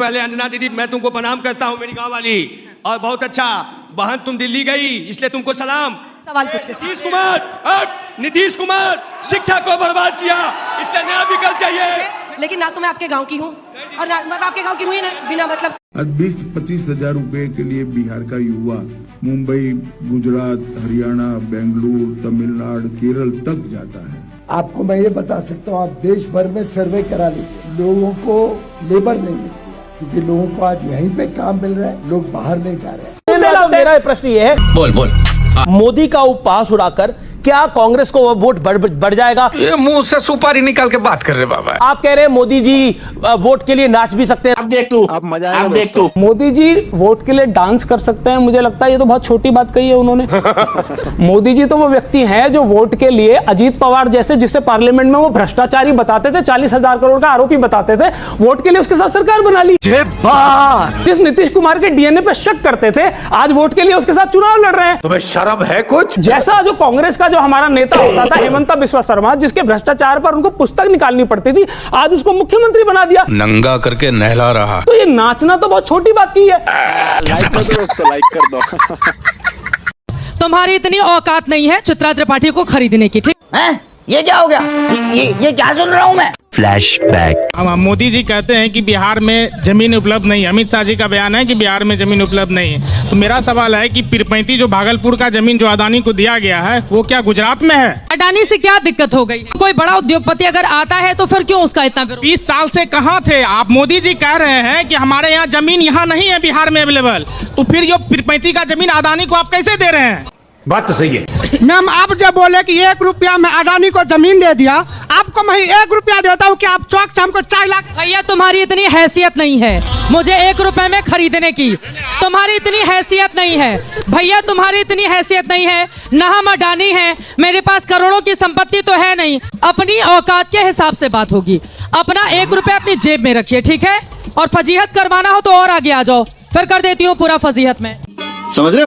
पहले अंजना दीदी मैं तुमको प्रणाम करता हूँ, मेरी गांव वाली, और बहुत अच्छा बहन तुम दिल्ली गई इसलिए तुमको सलाम। सवाल पूछिए। नीतीश कुमार शिक्षा को बर्बाद किया, इसलिए नया विकल्प चाहिए। लेकिन ना तो मैं आपके गांव की हूँ और ना मैं आपके गांव की हुई ना, बिना मतलब 20-25 हजार रुपए के लिए बिहार का युवा मुंबई, गुजरात, हरियाणा, बेंगलुरु, तमिलनाडु, केरल तक जाता है। आपको मैं ये बता सकता हूँ, आप देश भर में सर्वे करा लीजिए, लोगों को लेबर नहीं मिलती, क्योंकि लोगों को आज यहीं पे काम मिल रहा है, लोग बाहर नहीं जा रहे हैं। मेरा प्रश्न ये है, बोल मोदी का उपहास उड़ाकर क्या कांग्रेस को वोट बढ़ जाएगा? ये मुंह से सुपारी निकाल के बात कर रहे बाबा। आप कह रहे हैं मोदी जी वोट के लिए नाच भी सकते हैं। अब देख तू, अब मजा अब देख तू, मोदी जी वोट के लिए डांस कर सकते हैं, मुझे लगता है ये तो बहुत छोटी बात कही है उन्होंने। मोदी जी तो वो व्यक्ति हैं जो वोट के लिए अजीत पवार जैसे, जिसे पार्लियामेंट में वो भ्रष्टाचारी बताते थे, 40,000 करोड़ का आरोपी बताते थे, वोट के लिए उसके साथ सरकार बना ली। जिस नीतीश कुमार के डीएनए पे शक करते थे, आज वोट के लिए उसके साथ चुनाव लड़ रहे हैं। तुम्हें शर्म है कुछ? जैसा जो कांग्रेस का जो हमारा नेता होता था हेमंत बिस्वा शर्मा, जिसके भ्रष्टाचार पर उनको पुस्तक निकालनी पड़ती थी, आज उसको मुख्यमंत्री बना दिया, नंगा करके नहला रहा। तो ये नाचना तो बहुत छोटी बात की है। लाइक कर दो, लाइक कर दो। तुम्हारी इतनी औकात नहीं है चित्रा त्रिपाठी को खरीदने की, ठीक है? ये क्या हो गया? ये क्या सुन रहा हूं मैं? फ्लैशबैक। मोदी जी कहते हैं कि बिहार में जमीन उपलब्ध नहीं है, अमित शाह जी का बयान है कि बिहार में जमीन उपलब्ध नहीं है, तो मेरा सवाल है कि पीरपैंती जो भागलपुर का जमीन जो अडानी को दिया गया है वो क्या गुजरात में है? अडानी से क्या दिक्कत हो गई? कोई बड़ा उद्योगपति अगर आता है तो फिर क्यों उसका इतना विरोध? 20 साल से कहाँ थे आप? मोदी जी कह रहे हैं कि हमारे यहाँ जमीन यहाँ नहीं है बिहार में अवेलेबल, तो फिर जो पीरपैंती का जमीन अडानी को आप कैसे दे रहे हैं? बात तो सही है मैम। आप जब बोले कि 1 रुपया में अडानी को जमीन दे दिया, आपको मैं 1 रुपया देता हूँ कि आप चौक से हमको 4 लाख। भैया तुम्हारी इतनी हैसियत नहीं है मुझे 1 रुपए में खरीदने की, तुम्हारी इतनी हैसियत नहीं है भैया, तुम्हारी इतनी हैसियत नहीं है। न हम अडानी हैं, मेरे पास करोड़ों की संपत्ति तो है नहीं, अपनी औकात के हिसाब से बात होगी। अपना 1 रुपया अपनी जेब में रखिए, ठीक है? और फजीहत करवाना हो तो और आगे आ जाओ, फिर कर देती हूँ पूरा फजीहत में, समझ रहे हो?